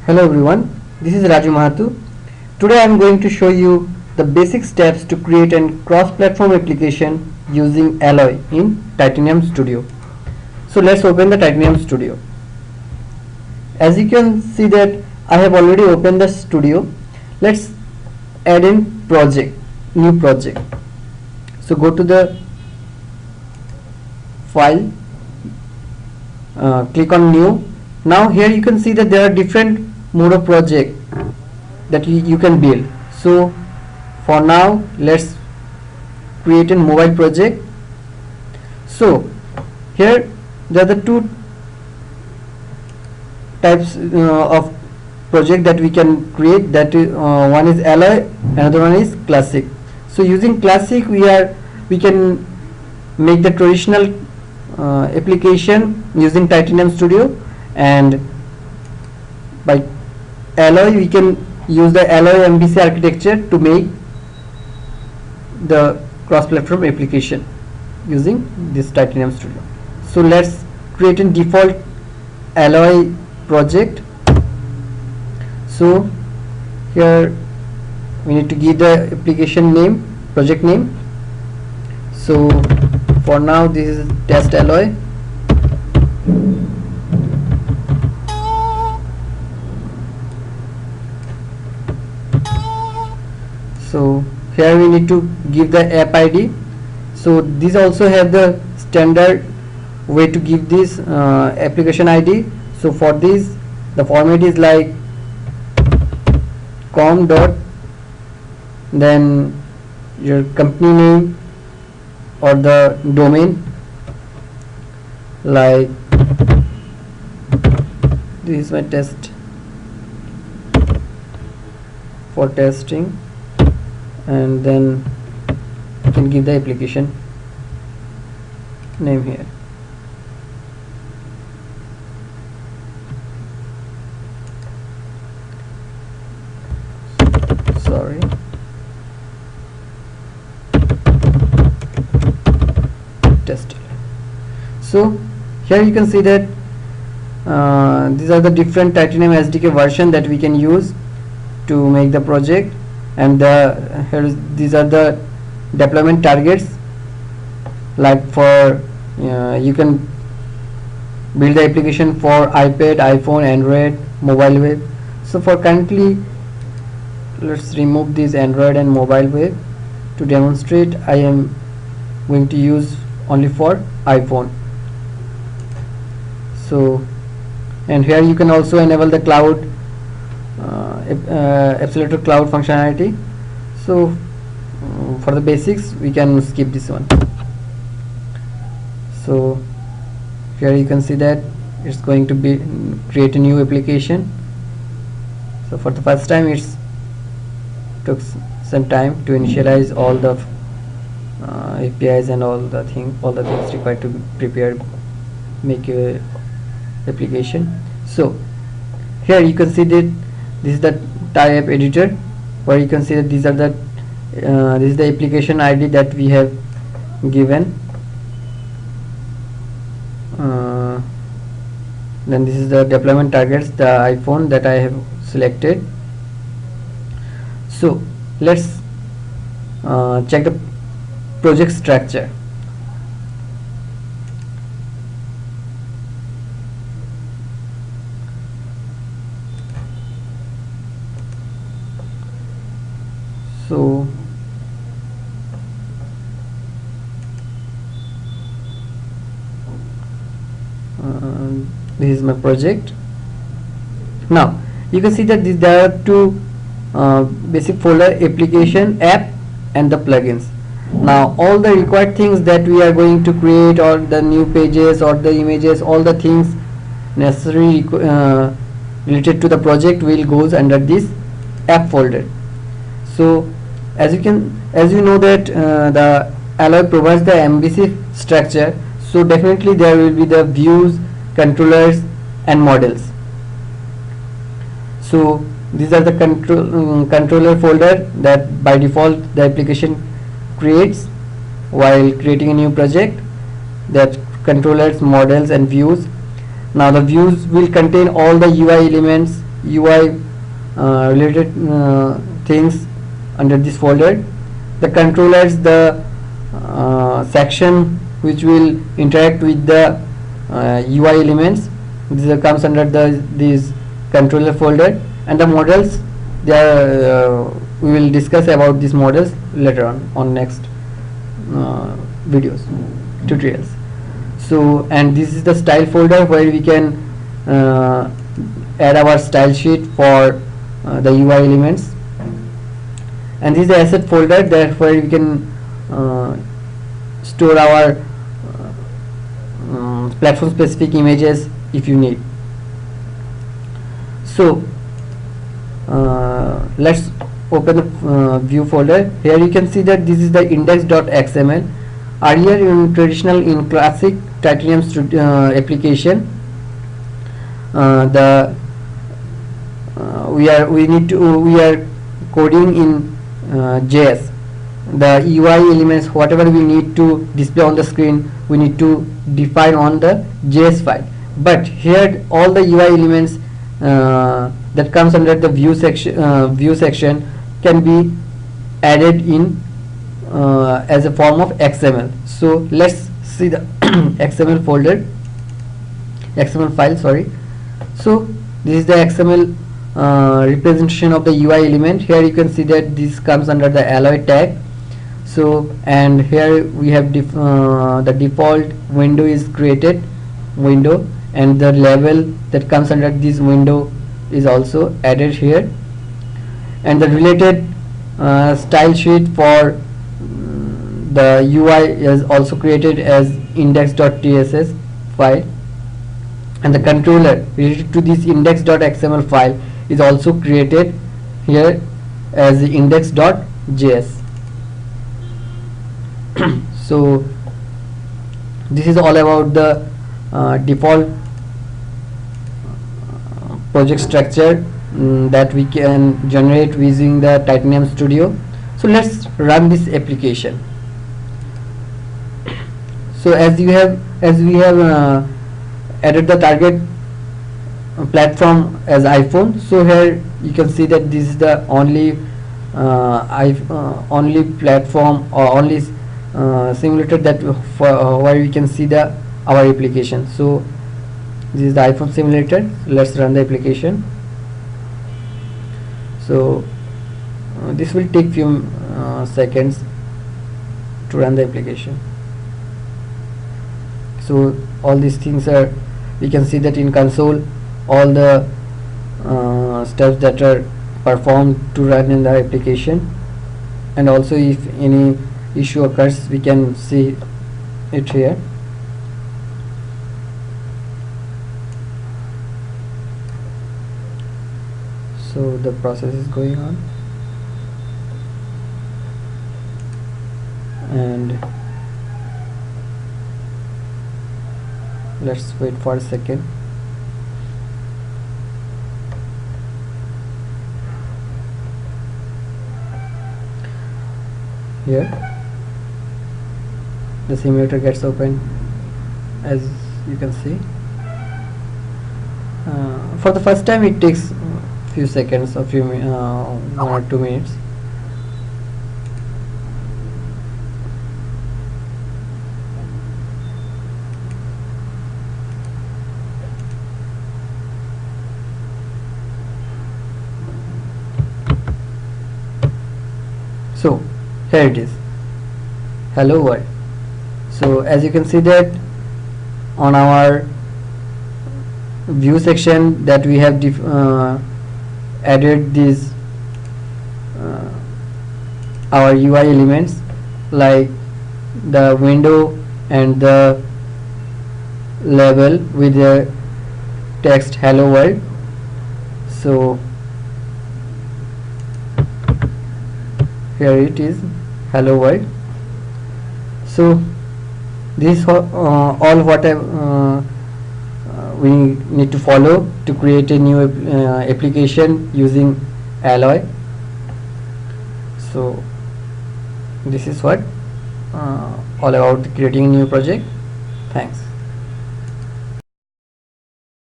Hello everyone, this is Raju Mahato. Today I am going to show you the basic steps to create a cross-platform application using Alloy in Titanium Studio. So let's open the Titanium Studio. As you can see that I have already opened the studio. Let's add in new project. So go to the file, click on new. Now here you can see that there are different mode of project that you can build. So for now let's create a mobile project. So here there are the two types of project that we can create. That is, one is Alloy, another one is Classic. So using Classic we can make the traditional application using Titanium Studio, and by Alloy we can use the Alloy MVC architecture to make the cross-platform application using this Titanium Studio. So let's create a default Alloy project. So here we need to give the application name, project name. So for now this is test Alloy. So here we need to give the app ID. So these also have the standard way to give this application ID. So for this the format is like com dot then your company name or the domain, like this is my test for testing, and then you can give the application name here. Sorry. Test. So here you can see that these are the different Titanium SDK version that we can use to make the project, and these are the deployment targets. Like for you can build the application for iPad, iPhone, Android, mobile web. So for currently let's remove this Android and mobile web. To demonstrate, I am going to use only for iPhone. So, and here you can also enable the cloud Accelerator cloud functionality. So for the basics we can skip this one. So here you can see that it's going to be create a new application. So for the first time it's took some time to initialize all the APIs and all the things required to prepare make a application. So here you can see that this is the type editor, where you can see that these are the this is the application ID that we have given. Then this is the deployment targets, the iPhone that I have selected. So let's check the project structure. So this is my project. Now you can see that there are two basic folder: application, app, and the plugins. Now all the required things that we are going to create, or the new pages or the images, all the things necessary related to the project will goes under this app folder. So as you know that the Alloy provides the MVC structure, so definitely there will be the views, controllers, and models. So these are the controller folder that by default the application creates while creating a new project. That controllers, models, and views. Now the views will contain all the UI elements UI related things under this folder. The controllers, the section which will interact with the UI elements, this comes under this controller folder. And the models, they are we will discuss about these models later on next videos, tutorials. So, and this is the style folder where we can add our style sheet for the UI elements. And this is the asset folder, that where we can store our platform specific images if you need. So let's open the view folder. Here you can see that this is the index.xml. Earlier in traditional, in classic Titanium application, we are coding in JS. The UI elements, whatever we need to display on the screen, we need to define on the JS file. But here all the UI elements that comes under the view section can be added in as a form of XML. So let's see the XML folder, XML file, sorry. So this is the XML representation of the UI element. Here you can see that this comes under the alloy tag. So, and here we have the default window is created window, and the label that comes under this window is also added here, and the related style sheet for the UI is also created as index.tss file, and the controller related to this index.xml file is also created here as the index.js. So this is all about the default project structure that we can generate using the Titanium Studio. So let's run this application. So as we have added the target platform as iPhone, so here you can see that this is the only only platform or only simulator that where we can see the our application. So this is the iPhone simulator. Let's run the application. So this will take few seconds to run the application. So all these things are, we can see that in console all the steps that are performed to run in the application, and also if any issue occurs we can see it here. So the process is going on, and let's wait for a second. Here the simulator gets open, as you can see. For the first time it takes few seconds or 1 or 2 minutes. So here it is, hello world. So as you can see that on our view section that we have added these our UI elements like the window and the label with the text hello world. So here it is, hello world. So this all what we need to follow to create a new application using Alloy. So this is what all about creating a new project. Thanks.